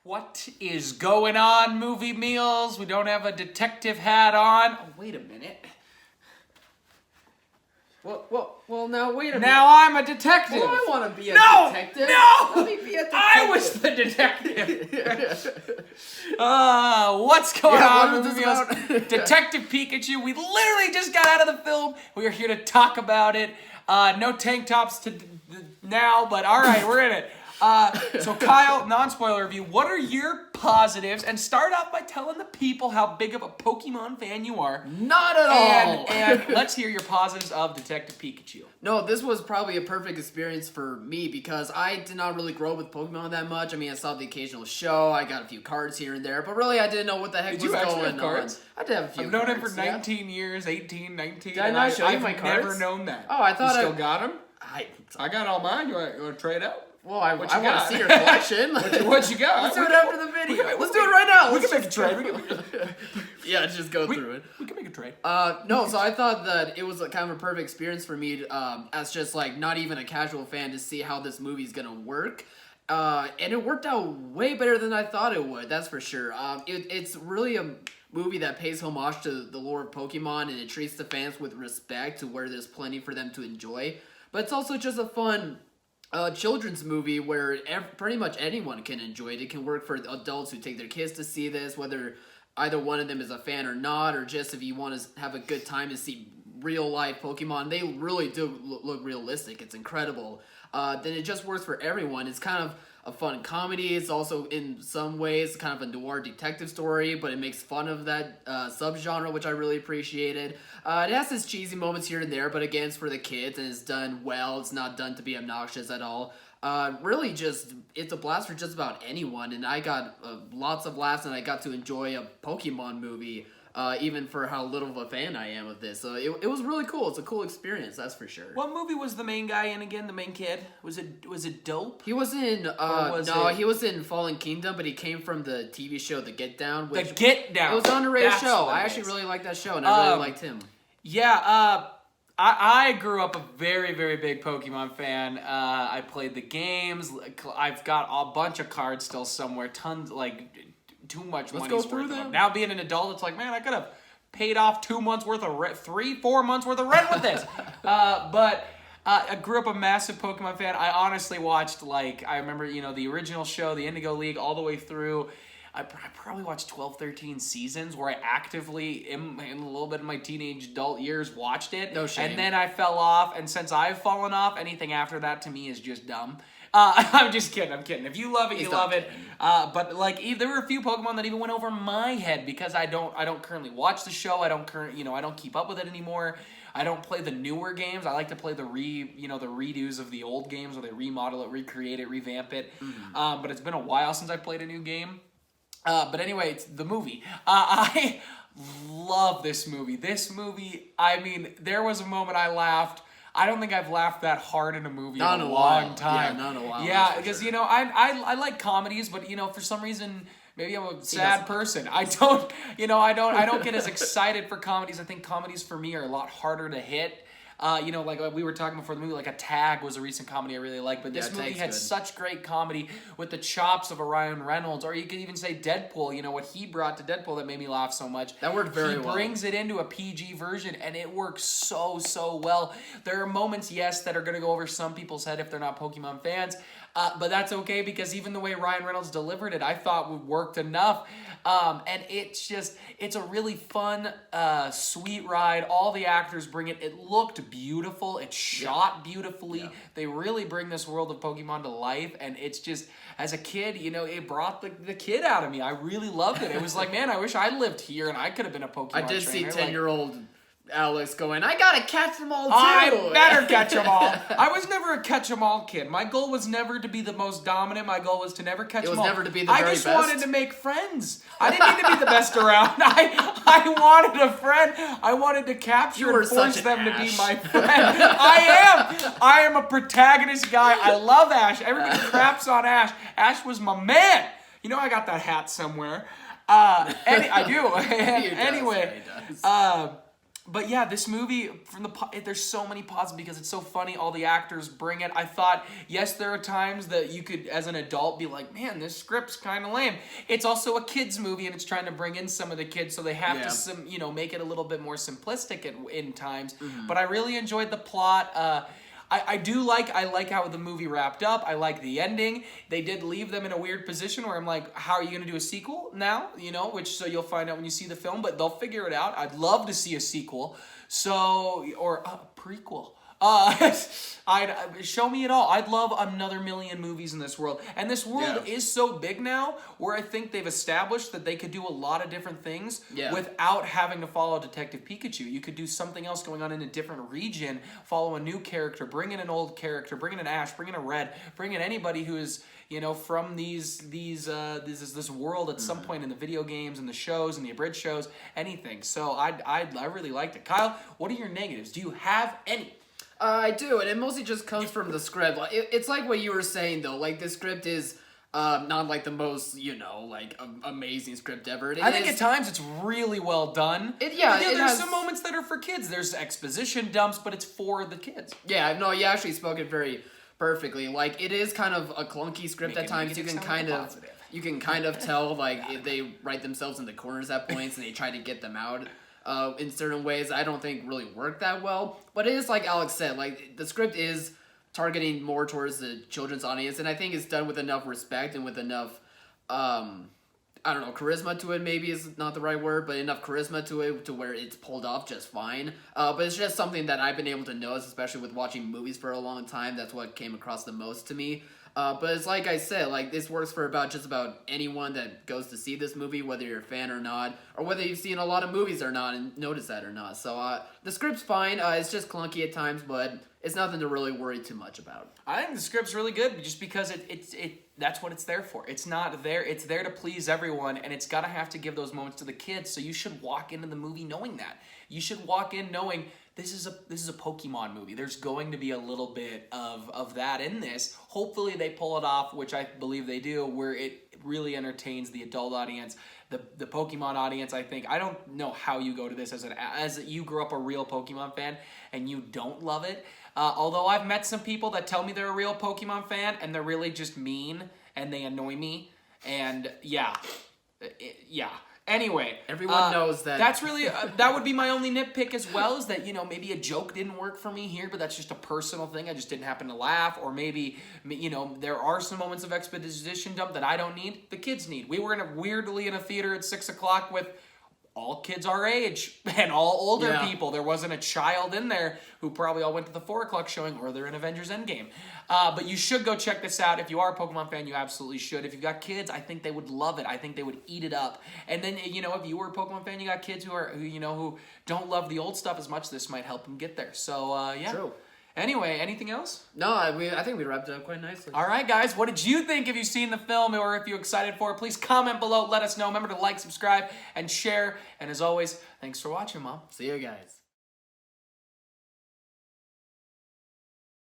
What is going on, movie meals? We don't have a detective hat on. Oh, wait a minute. Well, now wait a minute. Now I'm a detective. Well, I want to be a detective. No! Let me be a detective. I was the detective. What's going on, what is movie this meals? about? Detective Pikachu. We literally just got out of the film. We are here to talk about it. No tank tops now, but all right, we're in it. So Kyle, non-spoiler review, what are your positives? And start off by telling the people how big of a Pokemon fan you are. Not at all. And let's hear your positives of Detective Pikachu. No, this was probably a perfect experience for me because I did not really grow up with Pokemon that much. I mean, I saw the occasional show, I got a few cards here and there, but really I didn't know what the heck was going on. I did have a few cards. I've known him for 19 years, 18, 19. Did I not show you my cards? I've never known that. Oh, I thought you still got them? I got all mine. You want to trade out? Well, I want to see your collection. What you got? Let's do it after the video. Let's do it right now. We can make a trade. Yeah, just go through it. We can make a trade. No, so I thought that it was kind of a perfect experience for me as just like not even a casual fan to see how this movie's gonna work. And it worked out way better than I thought it would, that's for sure. It's really a movie that pays homage to the lore of Pokemon and it treats the fans with respect to where there's plenty for them to enjoy. But it's also just a fun children's movie where pretty much anyone can enjoy it. It can work for adults who take their kids to see this, whether either one of them is a fan or not, or just if you want to have a good time to see real life Pokemon. They really do look realistic. It's incredible. Then it just works for everyone. It's kind of a fun comedy. It's also in some ways kind of a noir detective story, but it makes fun of that subgenre, which I really appreciated. It has its cheesy moments here and there, but again, it's for the kids and it's done well. It's not done to be obnoxious at all. Really just, it's a blast for just about anyone, and I got lots of laughs and I got to enjoy a Pokemon movie, even for how little of a fan I am of this. So it was really cool. It's a cool experience, that's for sure. What movie was the main guy in again? The main kid? Was it Dope? He was in he was in Fallen Kingdom, but he came from the TV show The Get Down. The Get Down. It was an underrated show. I actually really liked that show, and I really liked him. Yeah, I grew up a very, very big Pokemon fan. I played the games. I've got a bunch of cards still somewhere. Tons, like, too much money. Let's go through them. Now being an adult, it's like, man, I could have paid off 2 months worth of rent, 4 months worth of rent with this. But I grew up a massive Pokemon fan. I honestly watched, like, I remember, the original show, the Indigo League, all the way through. I probably watched 12, 13 seasons where I actively, in a little bit of my teenage adult years, watched it. No shame. And then I fell off, and since I've fallen off, anything after that to me is just dumb. I'm just kidding. I'm kidding. If you love it, you love it. But like, there were a few Pokemon that even went over my head because I don't currently watch the show. I don't keep up with it anymore. I don't play the newer games. I like to play the redos of the old games where they remodel it, recreate it, revamp it. But it's been a while since I played a new game. But anyway, it's the movie. I love this movie. This movie, I mean, there was a moment I laughed. I don't think I've laughed that hard in a movie in a long time. Yeah, not in a while. Yeah, because, I like comedies, but, for some reason, maybe I'm a sad person. I don't get as excited for comedies. I think comedies for me are a lot harder to hit. Like we were talking before the movie, like A Tag was a recent comedy I really liked, but this movie had such great comedy with the chops of a Ryan Reynolds, or you could even say Deadpool, what he brought to Deadpool that made me laugh so much. That worked very well. He brings it into a PG version, and it works so, so well. There are moments, yes, that are going to go over some people's head if they're not Pokemon fans, but that's okay because even the way Ryan Reynolds delivered it, I thought worked enough. And it's a really fun, sweet ride. All the actors bring it. It looked beautiful. It's shot beautifully. Yeah. They really bring this world of Pokemon to life. And it's just, as a kid, it brought the kid out of me. I really loved it. It was like, man, I wish I lived here and I could have been a Pokemon trainer. I did see 10-year-old Alex going, I gotta catch them all too. I better catch them all. I was never a catch them all kid. My goal was never to be the most dominant. My goal was to never catch them all. It was never to be the very best. I just wanted to make friends. I didn't need to be the best around. I wanted a friend. I wanted to capture and force them to be my friend. I am a protagonist guy. I love Ash. Everybody craps on Ash. Ash was my man. I got that hat somewhere. I do. Anyway. But yeah, this movie, there's so many positives because it's so funny. All the actors bring it. I thought, yes, there are times that you could, as an adult, be like, man, this script's kind of lame. It's also a kids movie, and it's trying to bring in some of the kids, so they have to, make it a little bit more simplistic in times. But I really enjoyed the plot. I like how the movie wrapped up. I like the ending. They did leave them in a weird position where I'm like, how are you going to do a sequel now? So you'll find out when you see the film, but they'll figure it out. I'd love to see a sequel. Or a prequel. Show me it all. I'd love another million movies in this world. And this world is so big now where I think they've established that they could do a lot of different things without having to follow Detective Pikachu. You could do something else going on in a different region, follow a new character, bring in an old character, bring in an Ash, bring in a Red, bring in anybody who is from this world at some point in the video games and the shows and the abridged shows, anything. So I really liked it. Kyle, what are your negatives? Do you have any? I do, and it mostly just comes from the script. It's like what you were saying, though. Like, the script is not, like, the most, amazing script ever. I think at times it's really well done. There's some moments that are for kids. There's exposition dumps, but it's for the kids. Yeah, no, you actually spoke it very perfectly. Like, it is kind of a clunky script at times. You can kind of tell, like, if they write themselves into corners at points and they try to get them out. In certain ways, I don't think really work that well. But it is like Alex said, like, the script is targeting more towards the children's audience, and I think it's done with enough respect and with enough, charisma to it maybe is not the right word, but enough charisma to it to where it's pulled off just fine. But it's just something that I've been able to notice, especially with watching movies for a long time. That's what came across the most to me. But it's like I said, like, this works for just about anyone that goes to see this movie, whether you're a fan or not, or whether you've seen a lot of movies or not and notice that or not. So the script's fine. It's just clunky at times, but it's nothing to really worry too much about. I think the script's really good just because that's what it's there for. It's not there. It's there to please everyone, and it's got to have to give those moments to the kids. So you should walk into the movie knowing that. You should walk in knowing this is a Pokemon movie. There's going to be a little bit of that in this. Hopefully they pull it off, which I believe they do, where it really entertains the adult audience, the Pokemon audience. I think I don't know how you go to this as you grew up a real Pokemon fan and you don't love it. Although I've met some people that tell me they're a real Pokemon fan and they're really just mean and they annoy me. And yeah. Anyway, everyone knows that. That's really that would be my only nitpick as well, is that maybe a joke didn't work for me here, but that's just a personal thing. I just didn't happen to laugh, or maybe there are some moments of exposition dump that I don't need. The kids need. We were weirdly in a theater at 6:00 with all kids our age and all older people. There wasn't a child in there who probably all went to the 4:00 showing, or they're in Avengers Endgame. But you should go check this out. If you are a Pokemon fan, you absolutely should. If you've got kids, I think they would love it. I think they would eat it up. And then, if you were a Pokemon fan, you got kids who don't love the old stuff as much, this might help them get there. So, yeah. True. Anyway, anything else? No, I think we wrapped it up quite nicely. All right, guys. What did you think? If you've seen the film or if you're excited for it, please comment below. Let us know. Remember to like, subscribe, and share. And as always, thanks for watching, Mom. See you guys.